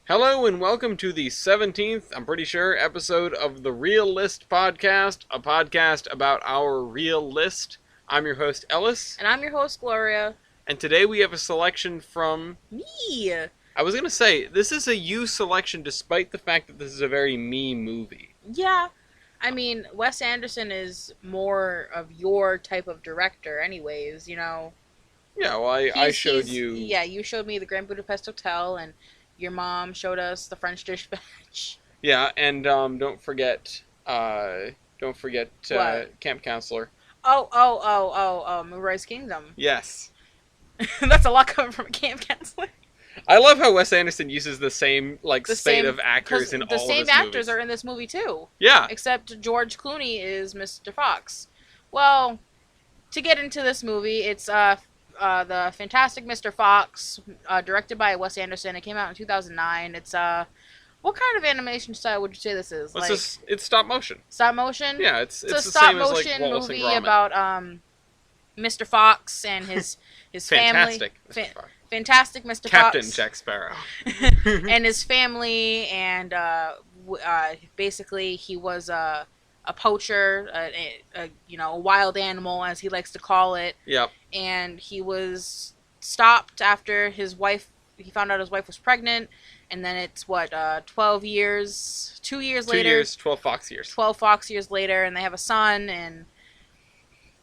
Hello and welcome to the 17th, I'm pretty sure, episode of the Real List podcast, a podcast about our real list. I'm your host, Ellis. And I'm your host, Gloria. And today we have a selection from... Me! I was going to say, this is a you selection despite the fact that this is a very me movie. Yeah. I mean, Wes Anderson is more of your type of director anyways, you know. Yeah, well, I showed you... Yeah, you showed me the Grand Budapest Hotel, and your mom showed us the French Dispatch. Yeah, and don't forget Camp Counselor. Moonrise Kingdom. Yes. That's a lot coming from a camp counselor. I love how Wes Anderson uses the same spate of actors in all of his movies. The same actors are in this movie too. Yeah. Except George Clooney is Mr. Fox. Well, to get into this movie, it's the Fantastic Mr. Fox, directed by Wes Anderson. It came out in 2009. It's what kind of animation style would you say this is? It's stop motion. Stop motion? Yeah, it's a the stop same motion as Wallace movie and Gromit. about Mr. Fox and his family. Fantastic Mr. Fox. Fantastic Mr. Captain Fox. Jack Sparrow. And his family, and basically he was a poacher, a wild animal, as he likes to call it. Yep. And he was stopped after he found out his wife was pregnant, and then it's 12 years, 2 years later. 2 years, 12 Fox years. 12 Fox years later, and they have a son, and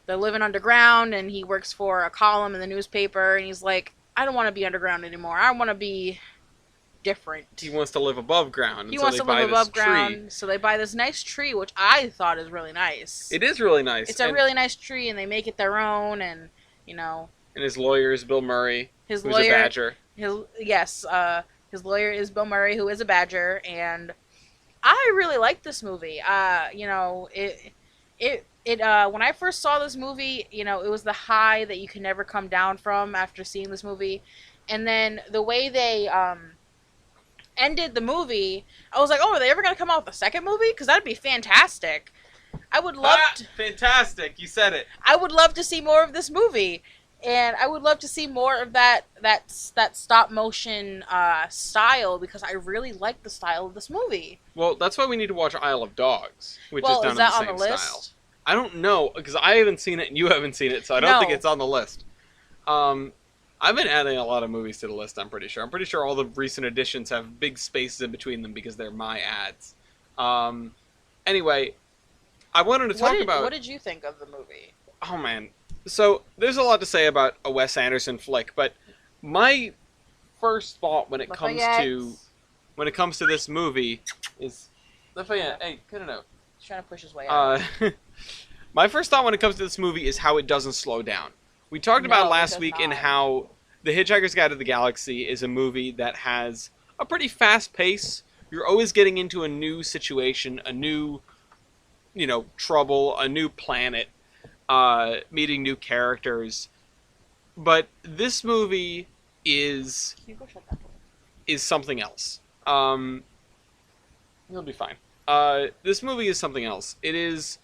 they're living underground, and he works for a column in the newspaper, and he's like, I don't want to be underground anymore. I want to be different. He wants to live above ground. He wants to live above ground, so they buy this nice tree, which I thought is really nice. It is really nice. It's a really nice tree, and they make it their own, and, And his lawyer is Bill Murray, who's a badger. His lawyer is Bill Murray, who is a badger, and I really like this movie. When I first saw this movie, it was the high that you can never come down from after seeing this movie. And then the way they ended the movie, I was like, oh, are they ever going to come out with a second movie? Because that'd be fantastic. I would love Fantastic, you said it. I would love to see more of this movie. And I would love to see more of that stop motion style, because I really like the style of this movie. Well, that's why we need to watch Isle of Dogs, which is done in that the on same the list? style. I don't know, because I haven't seen it and you haven't seen it, so I don't think it's on the list. I've been adding a lot of movies to the list, I'm pretty sure. I'm pretty sure all the recent editions have big spaces in between them because they're my ads. Anyway, I wanted to talk about... What did you think of the movie? Oh, man. So, there's a lot to say about a Wes Anderson flick, but my first thought when it comes to this movie is... Lafayette, hey, cut it out. He's trying to push his way out. My first thought when it comes to this movie is how it doesn't slow down. We talked about last week in how The Hitchhiker's Guide to the Galaxy is a movie that has a pretty fast pace. You're always getting into a new situation, a new, trouble, a new planet, meeting new characters. But this movie is something else. You'll be fine. This movie is something else. It is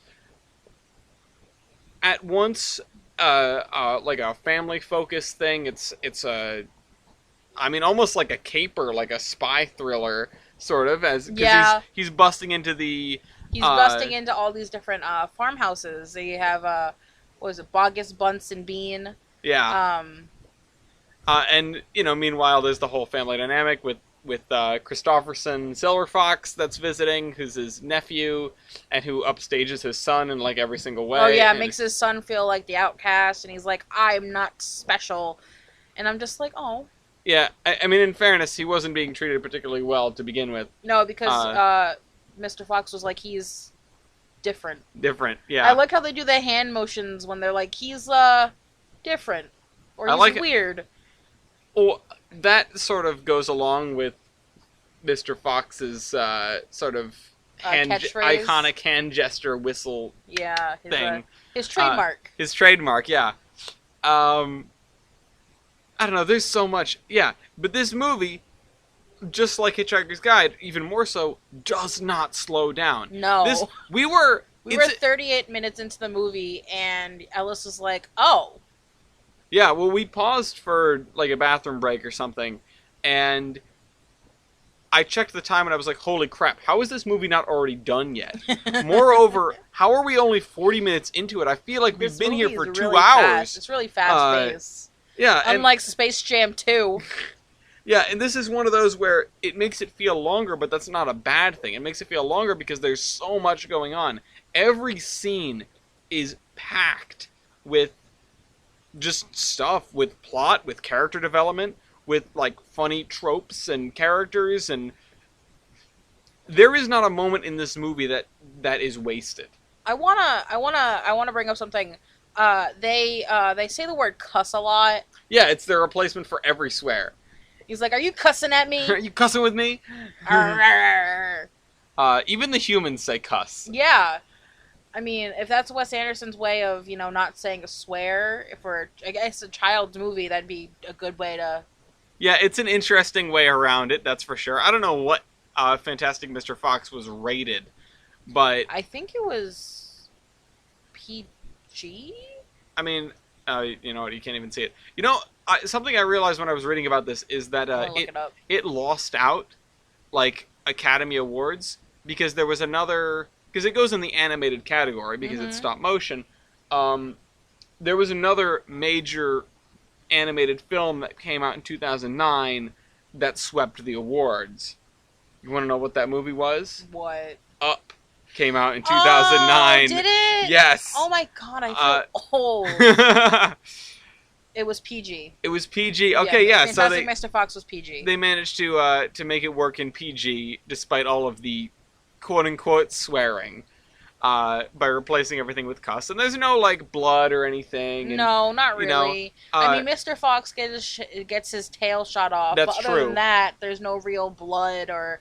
at once like a family-focused thing. It's almost like a caper, like a spy thriller, sort of, because he's busting into the... He's busting into all these different farmhouses. They have, Bogus, Bunce, and Bean. Yeah. And, meanwhile, there's the whole family dynamic with Christopherson Silver Fox that's visiting, who's his nephew, and who upstages his son in, every single way. Oh, yeah, makes his son feel like the outcast, and he's like, I'm not special. And I'm just like, oh. Yeah, I mean, in fairness, he wasn't being treated particularly well to begin with. No, because Mr. Fox was like, he's different. Different, yeah. I like how they do the hand motions when they're like, he's different. Or he's weird. Well, that sort of goes along with Mr. Fox's sort of iconic hand gesture whistle thing. His trademark. His trademark, yeah. I don't know, there's so much. Yeah, but this movie, just like Hitchhiker's Guide, even more so, does not slow down. No. We were 38 minutes into the movie, and Ellis was like, oh. Yeah, well, we paused for, a bathroom break or something, and I checked the time and I was like, holy crap, how is this movie not already done yet? Moreover, how are we only 40 minutes into it? I feel like we've been here for 2 hours. Fast. It's really fast-paced. Yeah. Unlike Space Jam 2. Yeah, and this is one of those where it makes it feel longer, but that's not a bad thing. It makes it feel longer because there's so much going on. Every scene is packed with just stuff, with plot, with character development, with like funny tropes and characters, and there is not a moment in this movie that is wasted. I wanna bring up something. They say the word cuss a lot. Yeah, it's their replacement for every swear. He's like, "Are you cussing at me? Are you cussing with me?" Even the humans say cuss. Yeah. I mean, if that's Wes Anderson's way of, not saying a swear, I guess a child's movie, that'd be a good way to... Yeah, it's an interesting way around it, that's for sure. I don't know what Fantastic Mr. Fox was rated, but... I think it was PG? I mean, you know what, you can't even see it. Something I realized when I was reading about this is that it lost out, like, Academy Awards, because there was another... Because it goes in the animated category, because it's stop motion. There was another major animated film that came out in 2009 that swept the awards. You want to know what that movie was? What? Up came out in 2009. Oh, did it? Yes. Oh my god, I feel old. It was PG. It was PG. Okay, yeah. Fantastic Mr. Fox was PG. They managed to make it work in PG despite all of the quote-unquote swearing by replacing everything with cuss. And there's no, like, blood or anything. And, no, not really. I mean, Mr. Fox gets his tail shot off. That's but other than that, there's no real blood or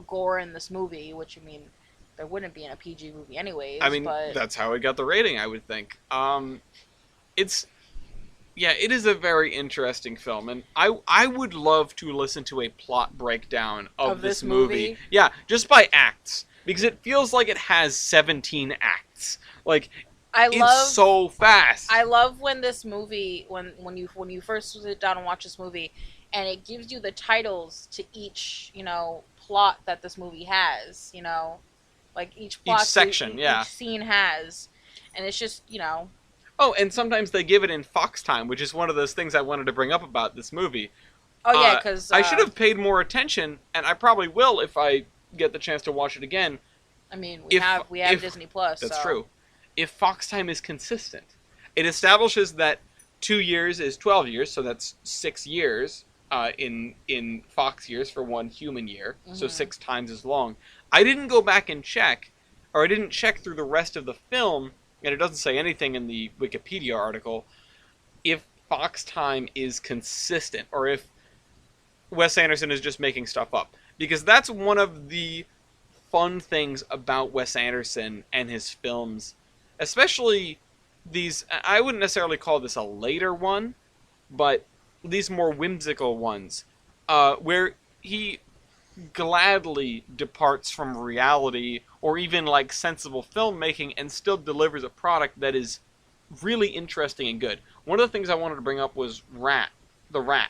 gore in this movie, which, I mean, there wouldn't be in a PG movie anyways. I mean, but... that's how it got the rating, I would think. It is a very interesting film, and I would love to listen to a plot breakdown of this movie. Yeah, just by acts, because it feels like it has 17 acts. Like, it's so fast. I love when this movie, when you first sit down and watch this movie, and it gives you the titles to each, plot that this movie has, like each plot, each section, each scene has, and it's just, Oh, and sometimes they give it in Fox time, which is one of those things I wanted to bring up about this movie. Oh, yeah, because... I should have paid more attention, and I probably will if I get the chance to watch it again. I mean, we have Disney Plus, That's true. If Fox time is consistent. It establishes that 2 years is 12 years, so that's 6 years in Fox years for one human year, so 6 times as long. I didn't go back and check, or I didn't check through the rest of the film... And it doesn't say anything in the Wikipedia article, if Fox time is consistent, or if Wes Anderson is just making stuff up. Because that's one of the fun things about Wes Anderson and his films. Especially these, I wouldn't necessarily call this a later one, but these more whimsical ones, where he gladly departs from reality or even like sensible filmmaking and still delivers a product that is really interesting and good. One of the things I wanted to bring up was the rat.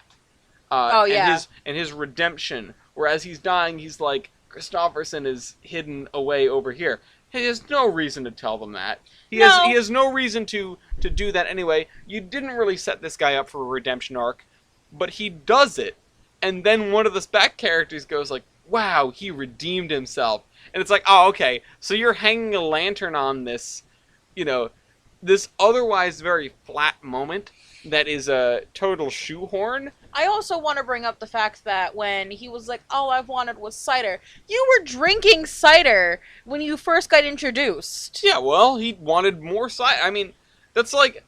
And his redemption, where as he's dying, he's like, Christopherson is hidden away over here. He has no reason to tell them that. He has no reason to do that anyway. You didn't really set this guy up for a redemption arc, but he does it. And then one of the back characters goes like, wow, he redeemed himself. And it's like, oh, okay, so you're hanging a lantern on this, this otherwise very flat moment that is a total shoehorn. I also want to bring up the fact that when he was like, all I've wanted was cider, you were drinking cider when you first got introduced. Yeah, well, he wanted more cider. I mean, that's like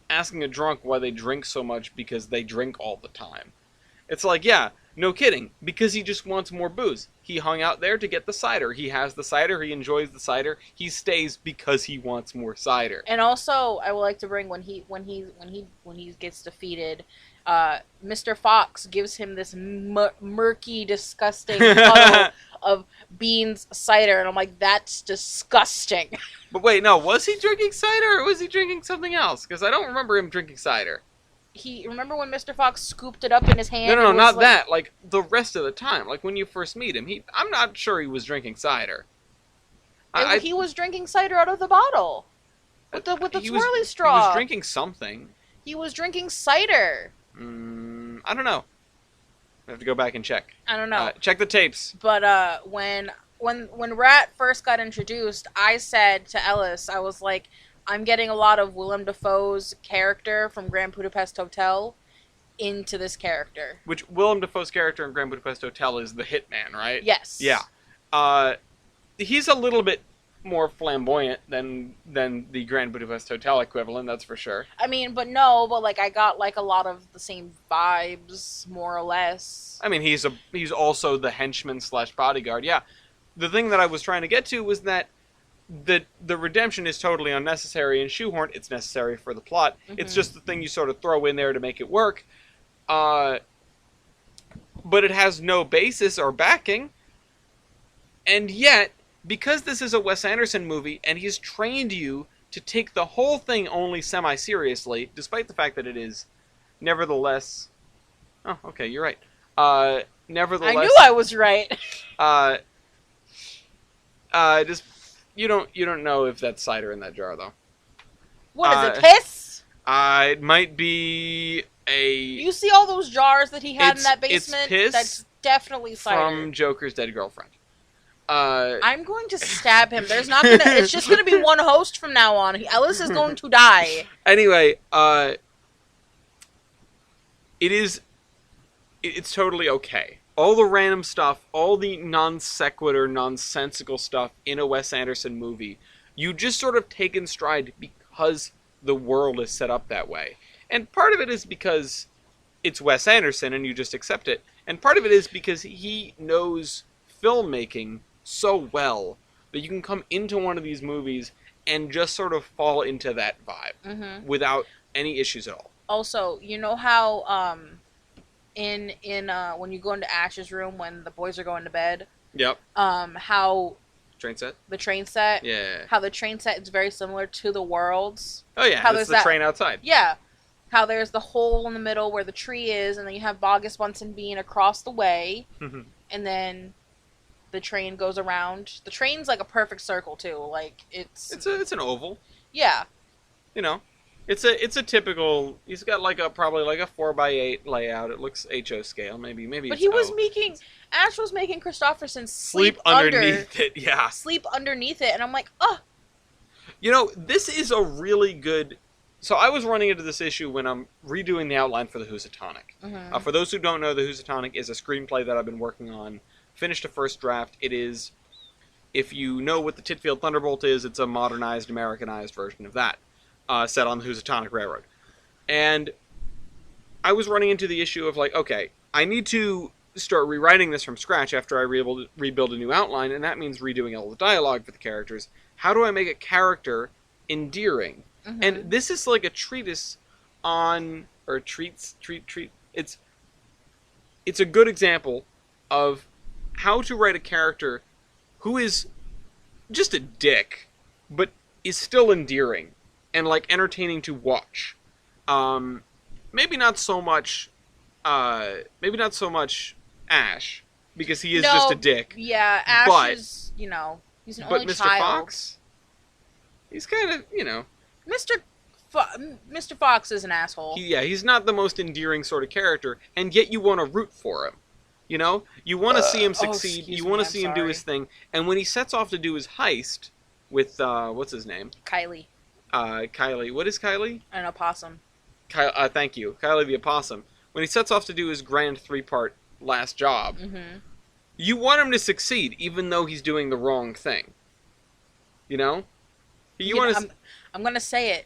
asking a drunk why they drink so much because they drink all the time. It's like, yeah, no kidding, because he just wants more booze. He hung out there to get the cider. He has the cider. He enjoys the cider. He stays because he wants more cider. And also, I would like to bring when he gets defeated, Mr. Fox gives him this murky, disgusting puddle of Bean's cider, and I'm like, that's disgusting. But wait, no, was he drinking cider or was he drinking something else? Because I don't remember him drinking cider. remember when Mr. Fox scooped it up in his hand? No, not that. Like, the rest of the time. Like, when you first meet him, I'm not sure he was drinking cider. He was drinking cider out of the bottle. With the swirly straw. He was drinking something. He was drinking cider. I don't know. I have to go back and check. I don't know. Check the tapes. But when Rat first got introduced, I said to Ellis, I was like, I'm getting a lot of Willem Dafoe's character from Grand Budapest Hotel into this character. Which Willem Dafoe's character in Grand Budapest Hotel is the hitman, right? Yes. Yeah. He's a little bit more flamboyant than the Grand Budapest Hotel equivalent, that's for sure. I mean, but like I got like a lot of the same vibes, more or less. I mean, he's also the henchman / bodyguard. Yeah. The thing that I was trying to get to was that the redemption is totally unnecessary and shoehorned. It's necessary for the plot. Mm-hmm. It's just the thing you sort of throw in there to make it work. But it has no basis or backing. And yet, because this is a Wes Anderson movie, and he's trained you to take the whole thing only semi-seriously, despite the fact that it is, nevertheless... Oh, okay, you're right. Nevertheless... I knew I was right. Just... You don't know if that's cider in that jar, though. What, is it piss? It might be a... You see all those jars that he had in that basement? It's piss. That's definitely cider. From Joker's dead girlfriend. I'm going to stab him. It's just gonna be one host from now on. Ellis is going to die. Anyway, it's totally okay. All the random stuff, all the non sequitur, nonsensical stuff in a Wes Anderson movie, you just sort of take in stride because the world is set up that way. And part of it is because it's Wes Anderson and you just accept it. And part of it is because he knows filmmaking so well that you can come into one of these movies and just sort of fall into that vibe without any issues at all. Also, you know how in when you go into Ash's room when the boys are going to bed? Yep. How train set? The train set? Yeah. How the train set is very similar to the world's. Oh yeah, how there's the train outside. Yeah. How there's the hole in the middle where the tree is, and then you have Bogus Bunsen being across the way, and then the train goes around. The train's like a perfect circle too. Like it's an oval. Yeah. You know, it's a typical. He's got probably like a 4x8 layout. It looks HO scale, maybe. But he was Ash was making Christopherson sleep underneath it. Yeah. Sleep underneath it, and I'm like, oh. You know, this is a really good. So I was running into this issue when I'm redoing the outline for the Housatonic. For those who don't know, the Housatonic is a screenplay that I've been working on. Finished a first draft. It is, if you know what the Titfield Thunderbolt is, it's a modernized, Americanized version of that, set on the Housatonic Railroad. And I was running into the issue of okay, I need to start rewriting this from scratch after I rebuild a new outline, and that means redoing all the dialogue for the characters. How do I make a character endearing? And this is like a treatise on, or treat. It's a good example of how to write a character who is just a dick, but is still endearing and entertaining to watch. Maybe not so much Ash, because he is just a dick. Yeah, Ash is, he's an only Mr. child. Fox, he's kind of, Mr. Fox is an asshole. He's not the most endearing sort of character, and yet you want to root for him. You want to see him succeed. You want to see him do his thing. And when he sets off to do his heist with what's his name? Kylie. Kylie. What is Kylie? An opossum. Thank you, Kylie the opossum. When he sets off to do his grand 3-part last job, you want him to succeed, even though he's doing the wrong thing. I'm gonna say it.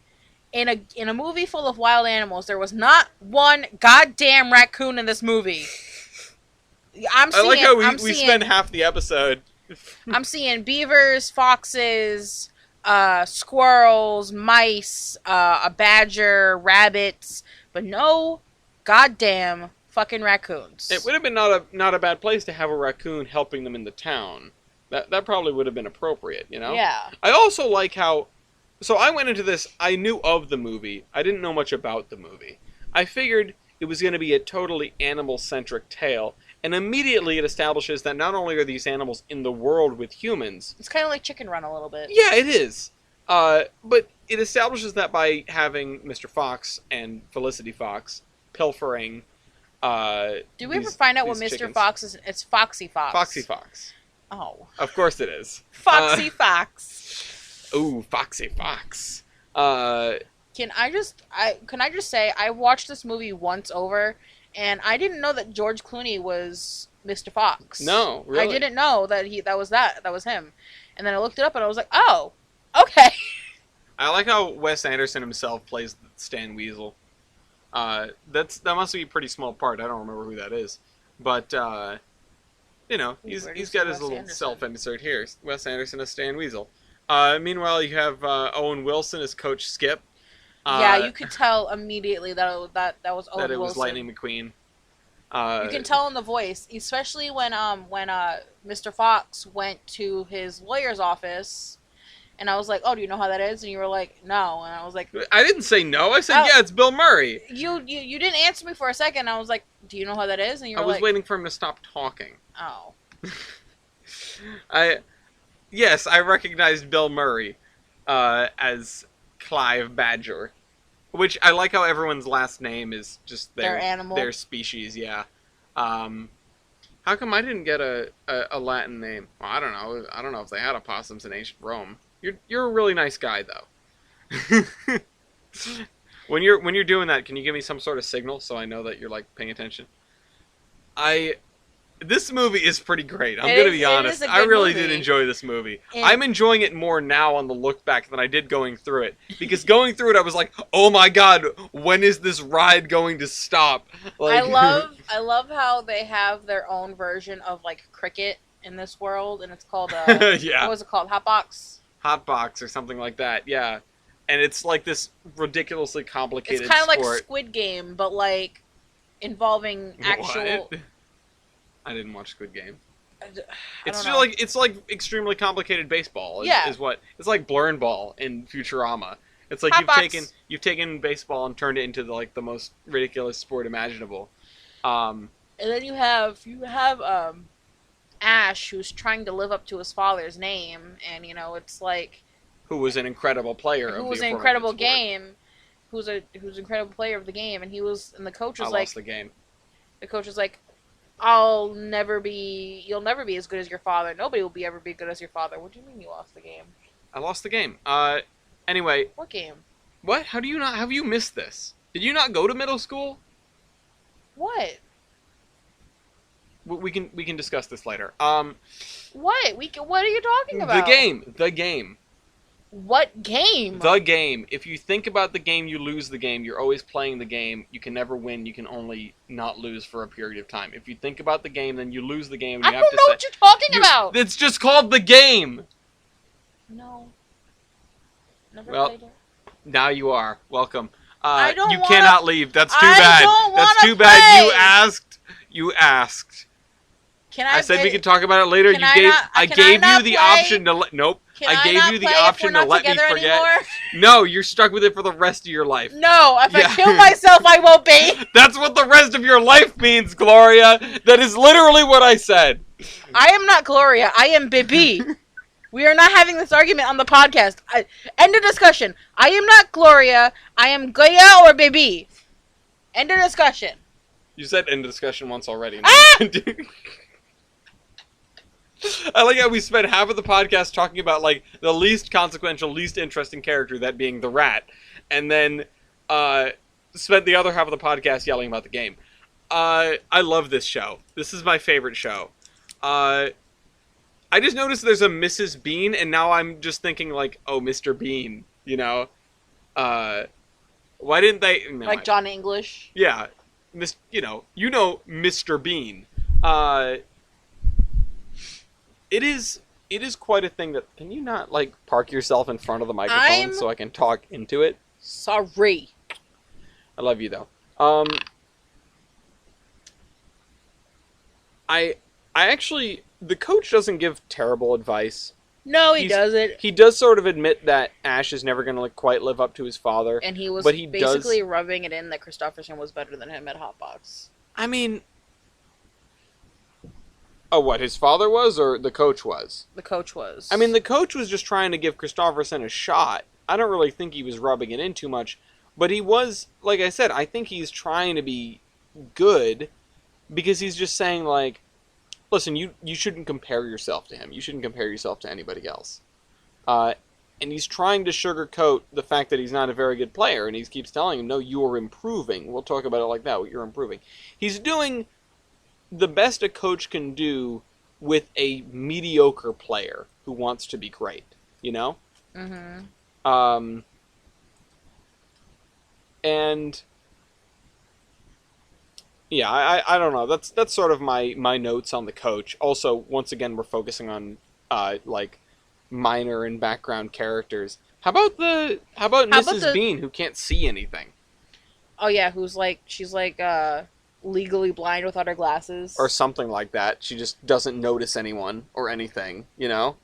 In a movie full of wild animals, there was not one goddamn raccoon in this movie. I like how we spend half the episode. I'm seeing beavers, foxes, squirrels, mice, a badger, rabbits, but no goddamn fucking raccoons. It would have been not a bad place to have a raccoon helping them in the town. That probably would have been appropriate, Yeah. I also like how... So I went into this, I knew of the movie. I didn't know much about the movie. I figured it was going to be a totally animal-centric tale, and immediately it establishes that not only are these animals in the world with humans... It's kind of like Chicken Run a little bit. Yeah, it is. But it establishes that by having Mr. Fox and Felicity Fox pilfering... Do we ever find out what Mr. chickens. Fox is? It's Foxy Fox. Foxy Fox. Oh. Of course it is. Foxy Fox. Ooh, Foxy Fox. Can I just say I watched this movie once over, and I didn't know that George Clooney was Mr. Fox. No, really? I didn't know that was him. And then I looked it up and I was like, "Oh, okay." I like how Wes Anderson himself plays Stan Weasel. That must be a pretty small part. I don't remember who that is. But he's got his little self-insert here. Wes Anderson as Stan Weasel. Meanwhile, you have Owen Wilson as Coach Skip. Yeah, you could tell immediately that was Owen Wilson. That it was Lightning McQueen. You can tell in the voice, especially when Mr. Fox went to his lawyer's office, and I was like, "Oh, do you know how that is?" And you were like, "No," and I was like, "I didn't say no. I said yeah, it's Bill Murray." You didn't answer me for a second. I was like, "Do you know how that is?" And you were like, I was waiting for him to stop talking. Oh. Yes, I recognized Bill Murray as Clive Badger, which I like how everyone's last name is just their animal, their species. Yeah. How come I didn't get a Latin name? Well, I don't know. I don't know if they had opossums in ancient Rome. You're a really nice guy, though. When you're doing that, can you give me some sort of signal so I know that you're like paying attention? This movie is pretty great. I'm going to be honest. I really did enjoy this movie. I'm enjoying it more now on the look back than I did going through it. Because going through it, I was like, oh my god, when is this ride going to stop? Like, I love how they have their own version of like cricket in this world, and it's called yeah. What was it called? Hotbox? Hotbox or something like that, yeah. And it's like this ridiculously complicated It's kind of like sport. Squid Game, but like involving actual... What? I didn't watch Squid Game. It's like extremely complicated baseball. Yeah. Is what it's like Blurn Ball in Futurama. It's like you've taken baseball and turned it into the most ridiculous sport imaginable. And then you have Ash, who's trying to live up to his father's name, and it's like who was an incredible player. Who was an incredible game. Who's an incredible player of the game, and the coach was lost the game. The coach was like, you'll never be as good as your father. Nobody will ever be good as your father. What do you mean you lost the game? I lost the game. Anyway. What game? What? How do you not? Have you missed this? Did you not go to middle school? What? We can discuss this later. What? What are you talking about? The game. What game? The game. If you think about the game, you lose the game. You're always playing the game. You can never win. You can only not lose for a period of time. If you think about the game, then you lose the game. And I don't know what you're talking about. It's just called the game. No. Never played it. Now you are. Welcome. I don't You cannot leave. That's too bad. That's too bad. You asked. I said we could talk about it later. I gave you the option to nope. I gave you the option to let me forget. Anymore? No, you're stuck with it for the rest of your life. No, if I kill myself, I won't be. That's what the rest of your life means, Gloria. That is literally what I said. I am not Gloria. I am Bibi. We are not having this argument on the podcast. End of discussion. I am not Gloria. I am Goya or Bibi. End of discussion. You said end of discussion once already. Ah! I like how we spent half of the podcast talking about the least consequential, least interesting character, that being the rat, and then spent the other half of the podcast yelling about the game. I love this show. This is my favorite show. I just noticed there's a Mrs. Bean, and now I'm just thinking oh, Mr. Bean, why didn't they... No, John English? Yeah. Mr. Bean. It is quite a thing that... Can you not, park yourself in front of the microphone so I can talk into it? Sorry. I love you, though. I actually... The coach doesn't give terrible advice. No, he doesn't. He does sort of admit that Ash is never going to quite live up to his father. And he was basically basically rubbing it in that Christopherson was better than him at Hotbox. I mean... Oh, what, his father was, or the coach was? The coach was. I mean, the coach was just trying to give Christopherson a shot. I don't really think he was rubbing it in too much. But he was, like I said, I think he's trying to be good, because he's just saying, like, listen, you shouldn't compare yourself to him. You shouldn't compare yourself to anybody else. And he's trying to sugarcoat the fact that he's not a very good player, and he keeps telling him, no, you are improving. We'll talk about it like that, you're improving. He's doing the best a coach can do with a mediocre player who wants to be great, you know? Mm-hmm. And... yeah, I don't know. That's sort of my notes on the coach. Also, once again, we're focusing on like minor and background characters. How about Mrs. Bean, who can't see anything? Oh yeah, she's legally blind without her glasses or something like that. She just doesn't notice anyone or anything, you know?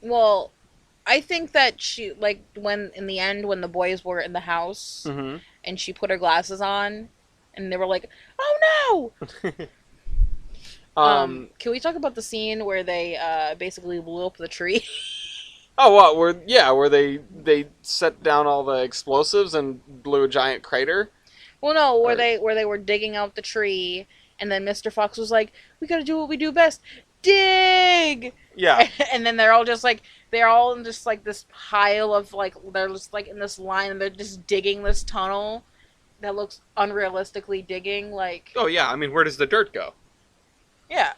Well, I think that she when in the end when the boys were in the house mm-hmm. and she put her glasses on. And they were like, "Oh no!" Can we talk about the scene where they basically blew up the tree? Oh, what? Where they set down all the explosives and blew a giant crater? Well, no, where they were digging out the tree, and then Mr. Fox was like, "We gotta do what we do best, dig." Yeah. And then they're all in just like this pile of they're just like in this line, and they're just digging this tunnel. That looks unrealistically digging, like... Oh, yeah. I mean, where does the dirt go? Yeah.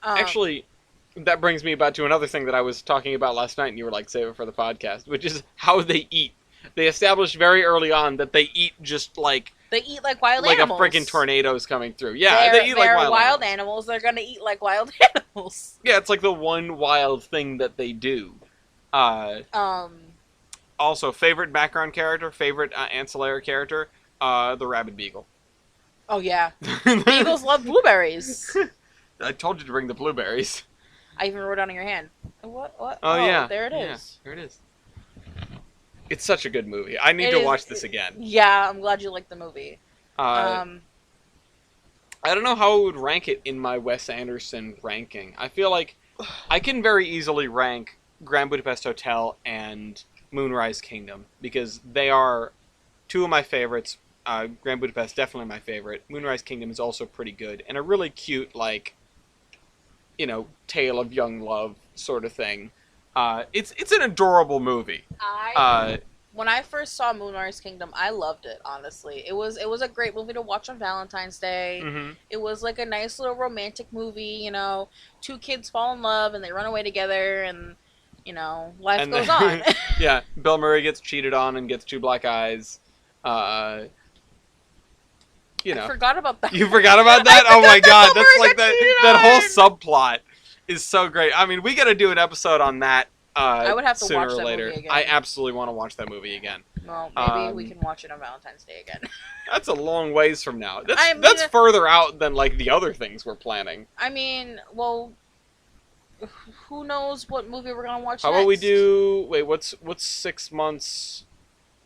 Actually, that brings me about to another thing that I was talking about last night, and you were like, save it for the podcast, which is how they eat. They established very early on that they eat just like... They eat like wild animals. Like a freaking tornado's coming through. Yeah, they eat like wild animals. They're gonna eat like wild animals. Yeah, it's like the one wild thing that they do. Also, favorite background character, favorite ancillary character... the rabid beagle. Oh, yeah. Beagles love blueberries. I told you to bring the blueberries. I even wrote it on your hand. What? Oh, yeah. There it is. Yeah, there it is. It's such a good movie. I need to watch this again. Yeah, I'm glad you liked the movie. I don't know how I would rank it in my Wes Anderson ranking. I feel like I can very easily rank Grand Budapest Hotel and Moonrise Kingdom, because they are two of my favorites. Grand Budapest, definitely my favorite. Moonrise Kingdom is also pretty good. And a really cute, like, you know, tale of young love sort of thing. It's an adorable movie. When I first saw Moonrise Kingdom, I loved it, honestly. It was a great movie to watch on Valentine's Day. Mm-hmm. It was like a nice little romantic movie, you know. Two kids fall in love and they run away together and, you know, life goes on. Yeah, Bill Murray gets cheated on and gets two black eyes. You know. I forgot about that. You forgot about that? Oh my god, that's like that whole subplot is so great. I mean, we got to do an episode on that. I would have to sooner watch or that later. movie again. I absolutely want to watch that movie again. Well, maybe we can watch it on Valentine's Day again. That's a long ways from now. That's further out than like the other things we're planning. I mean, well, who knows what movie we're gonna watch? How about we do? Wait, what's 6 months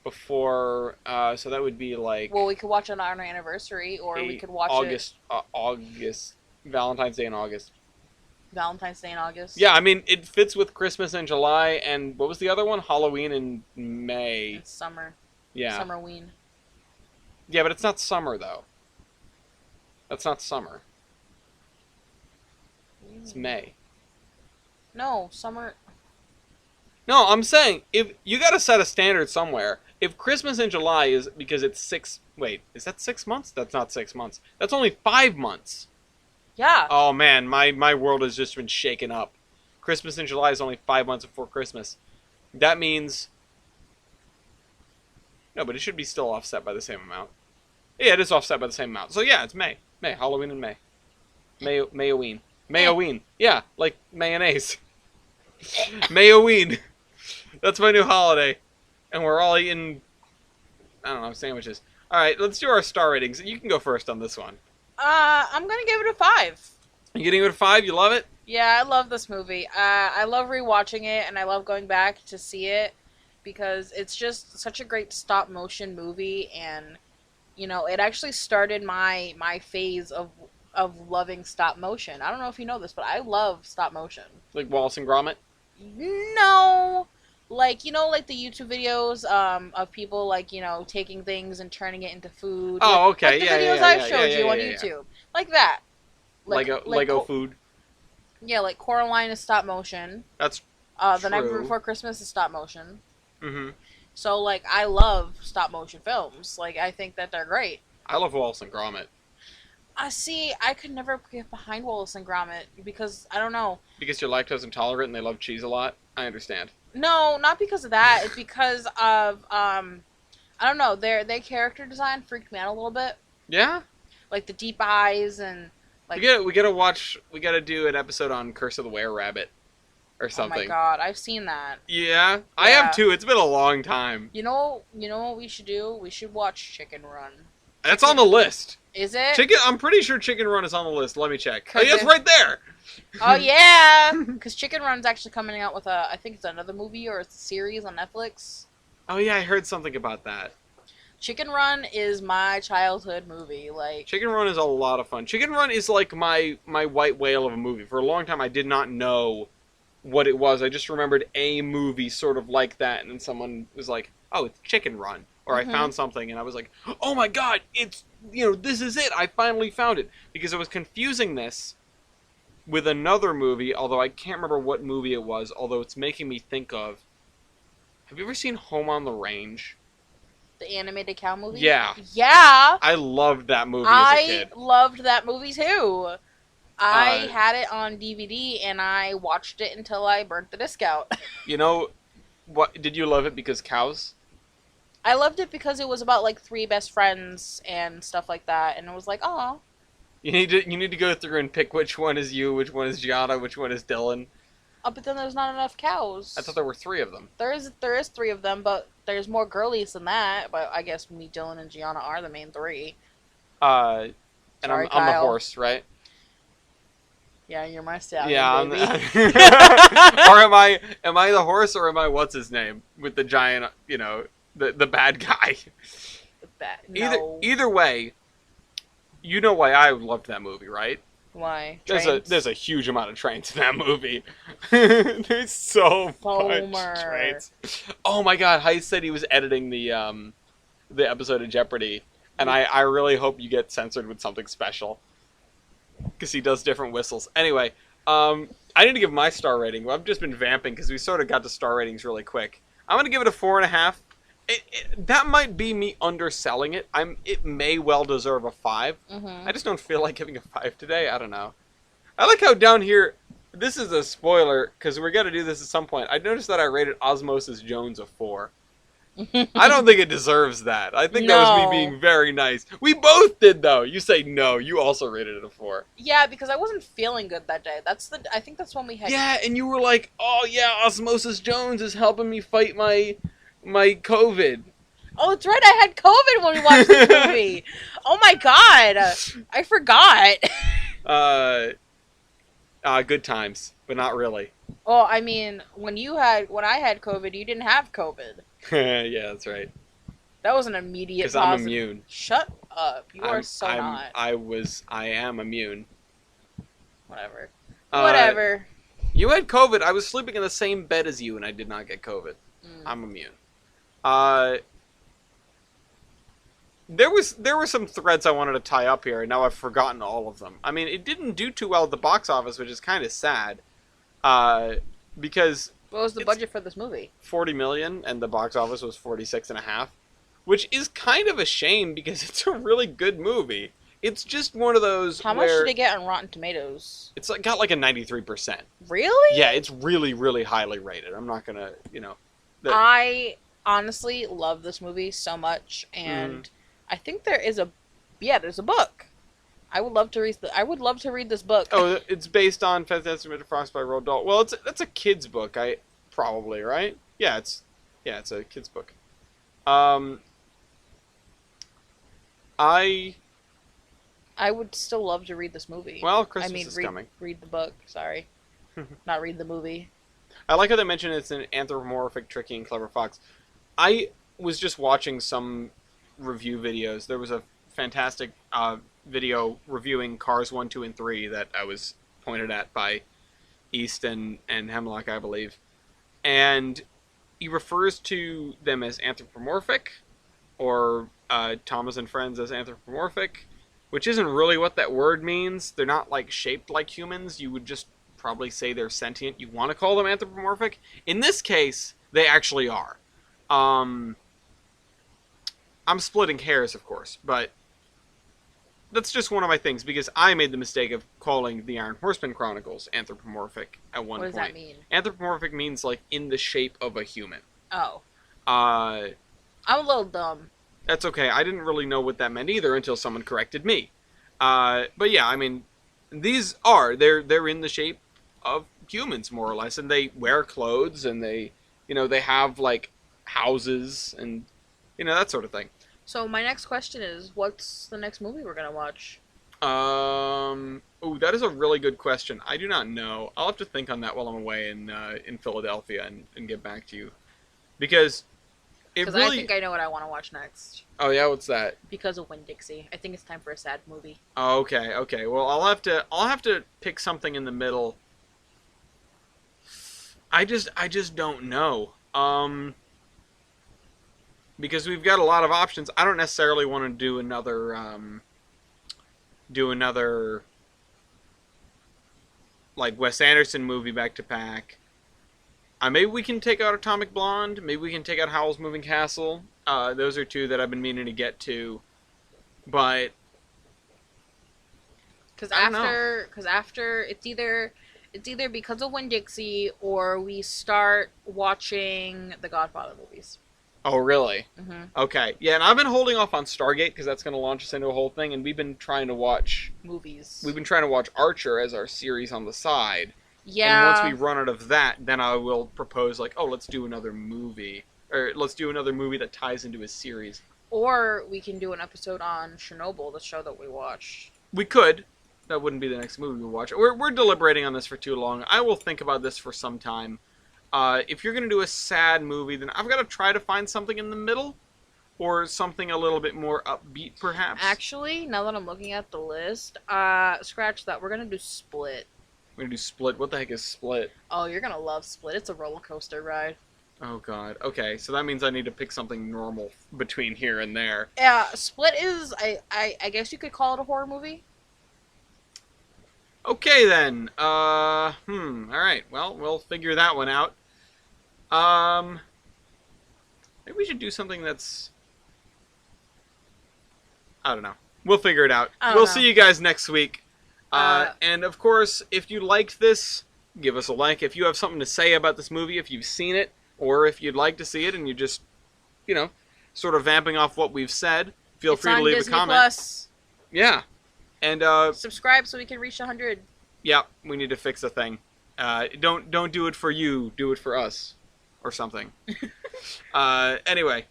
before? So that would be like. Well, we could watch it on our anniversary, or we could watch August, Valentine's Day in August. Valentine's Day in August. Yeah, I mean it fits with Christmas in July, and what was the other one? Halloween in May. It's summer. Yeah. Summerween. Yeah, but it's not summer though. That's not summer. It's May. No, summer. No, I'm saying if you got to set a standard somewhere. If Christmas in July is because it's 6. Wait, is that 6 months? That's not 6 months. That's only 5 months. Yeah. Oh man, my world has just been shaken up. Christmas in July is only 5 months before Christmas. That means... No, but it should be still offset by the same amount. Yeah, it is offset by the same amount. So yeah, it's May. May. Halloween in May. Mayoween. Mayoween. Yeah, like mayonnaise. Mayoween. That's my new holiday. And we're all eating... I don't know, sandwiches. Alright, let's do our star ratings. You can go first on this one. I'm gonna give it a 5. You giving it a 5? You love it? Yeah, I love this movie. I love rewatching it, and I love going back to see it because it's just such a great stop motion movie, and it actually started my phase of loving stop motion. I don't know if you know this, but I love stop motion. Like Wallace and Gromit? No, like like the YouTube videos of people like taking things and turning it into food. Oh, okay. Like the Yeah, videos yeah, I've yeah, showed yeah, you yeah, on yeah, yeah. YouTube, like that. Lego food. Yeah, like Coraline is stop motion. That's The Nightmare true. Before Christmas is stop motion. Mm-hmm. So like I love stop motion films. Like I think that they're great. I love Wallace and Gromit. I see. I could never get behind Wallace and Gromit because I don't know. Because you're lactose intolerant and they love cheese a lot. I understand. No, not because of that. It's because of I don't know. Their character design freaked me out a little bit. Yeah? Like the deep eyes and like. We gotta do an episode on Curse of the Were-Rabbit. Or something. Oh my god, I've seen that. Yeah? I have too. It's been a long time. You know what we should do? We should watch Chicken Run. That's on the list. Is it? I'm pretty sure Chicken Run is on the list. Let me check. Oh, yeah, it's it- right there. Oh yeah, because Chicken Run's actually coming out with I think it's another movie or it's a series on Netflix. Oh yeah, I heard something about that. Chicken Run is my childhood movie. Like Chicken Run is a lot of fun. Chicken Run is like my white whale of a movie. For a long time, I did not know what it was. I just remembered a movie sort of like that, and then someone was like, "Oh, it's Chicken Run," or I found something, and I was like, "Oh my god, it's this is it! I finally found it!" Because I was confusing this with another movie, although I can't remember what movie it was. Although it's making me think of. Have you ever seen Home on the Range? the animated cow movie. Yeah. Yeah. I loved that movie as a kid. I loved that movie too. I had it on DVD and I watched it until I burnt the disc out. You know, what did you love it because cows? I loved it because it was about like three best friends and stuff like that, and it was like, oh. You need to go through and pick which one is you, which one is Gianna, which one is Dylan. Oh, but then there's not enough cows. I thought there were 3 of them. There is 3 of them, but there's more girlies than that. But I guess me, Dylan, and Gianna are the main 3. And Sorry, I'm the Kyle. horse, right? Yeah, you're my stallion, Yeah, baby. or am I the horse, or am I what's his name with the giant, the bad guy? No. Either way, you know why I loved that movie, right? Why? There's a huge amount of trains in that movie. There's so much trains. Oh my god, Heist said he was editing the episode of Jeopardy, and I really hope you get censored with something special. Because he does different whistles. Anyway, I need to give my star rating. I've just been vamping because we sort of got to star ratings really quick. I'm going to give it a 4.5. That might be me underselling it. It may well deserve a 5. Mm-hmm. I just don't feel like giving a 5 today. I don't know. I like how down here, this is a spoiler because we're going to do this at some point. I noticed that I rated Osmosis Jones a 4. I don't think it deserves that. I think that was me being very nice. We both did, though. You say no. You also rated it a 4. Yeah, because I wasn't feeling good that day. I think that's when we had... Yeah, and you were like, oh yeah, Osmosis Jones is helping me fight my COVID. Oh, that's right. I had COVID when we watched this movie. Oh my god. I forgot. Good times, but not really. Well, I mean, when I had COVID, you didn't have COVID. Yeah, that's right. That was an immediate Because I'm immune. Shut up. You are not. I am immune. Whatever. Whatever. You had COVID. I was sleeping in the same bed as you, and I did not get COVID. I'm immune. There were some threads I wanted to tie up here, and now I've forgotten all of them. I mean, it didn't do too well at the box office, which is kind of sad. Because what was the budget for this movie? $40 million, and the box office was 46.5, which is kind of a shame because it's a really good movie. It's just one of those. How much did it get on Rotten Tomatoes? It's got like a 93%. Really? Yeah, it's really, really highly rated. I'm not gonna, I honestly love this movie so much, and I think there's a book. I would love to read this book. Oh, it's based on Fantastic Mr. Fox by Roald Dahl. Well, that's a kid's book. Probably, right? Yeah, it's a kid's book. I would still love to read this movie. Well, Christmas is coming. Read the book. Sorry. not read the movie. I like how they mentioned it's an anthropomorphic, tricky, and clever fox. I was just watching some review videos. There was a fantastic video reviewing Cars 1, 2, and 3 that I was pointed at by East and Hemlock, I believe. And he refers to them as anthropomorphic, or Thomas and Friends as anthropomorphic, which isn't really what that word means. They're not like shaped like humans. You would just probably say they're sentient. You want to call them anthropomorphic. In this case, they actually are. I'm splitting hairs, of course, but that's just one of my things, because I made the mistake of calling the Iron Horseman Chronicles anthropomorphic at one point. What does that mean? Anthropomorphic means like in the shape of a human. Oh. I'm a little dumb. That's okay. I didn't really know what that meant either until someone corrected me. But yeah, I mean, they're in the shape of humans, more or less, and they wear clothes, and they have like houses and that sort of thing. So my next question is, what's the next movie we're gonna watch? Oh, that is a really good question. I do not know. I'll have to think on that while I'm away in Philadelphia and get back to you, because I think I know what I want to watch next. Oh yeah, what's that? Because of Winn-Dixie. I think it's time for a sad movie. Oh, okay. Well, I'll have to pick something in the middle. I just don't know. Because we've got a lot of options. I don't necessarily want to do another like Wes Anderson movie back to back. Maybe we can take out Atomic Blonde. Maybe we can take out Howl's Moving Castle. Those are two that I've been meaning to get to, but because after it's either because of Winn-Dixie or we start watching the Godfather movies. Oh, really? Mm-hmm. Okay. Yeah, and I've been holding off on Stargate because that's going to launch us into a whole thing, and we've been trying to watch movies. We've been trying to watch Archer as our series on the side. Yeah. And once we run out of that, then I will propose, like, let's do another movie. Or let's do another movie that ties into a series. Or we can do an episode on Chernobyl, the show that we watched. We could. That wouldn't be the next movie we watch. We're deliberating on this for too long. I will think about this for some time. If you're going to do a sad movie, then I've got to try to find something in the middle. Or something a little bit more upbeat, perhaps. Actually, now that I'm looking at the list, scratch that. We're going to do Split. We're going to do Split. What the heck is Split? Oh, you're going to love Split. It's a roller coaster ride. Oh, God. Okay, so that means I need to pick something normal between here and there. Yeah, Split is, I guess you could call it a horror movie. Okay, then. Alright, well, we'll figure that one out. Maybe we should do something that's... I don't know. We'll figure it out. We'll see you guys next week. And, of course, if you liked this, give us a like. If you have something to say about this movie, if you've seen it, or if you'd like to see it and you're just, sort of vamping off what we've said, feel free to leave Disney a comment. Plus. Yeah. And, subscribe so we can reach 100. Yeah, we need to fix a thing. Don't do it for you, do it for us. Or something. Anyway,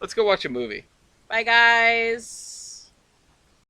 let's go watch a movie. Bye, guys.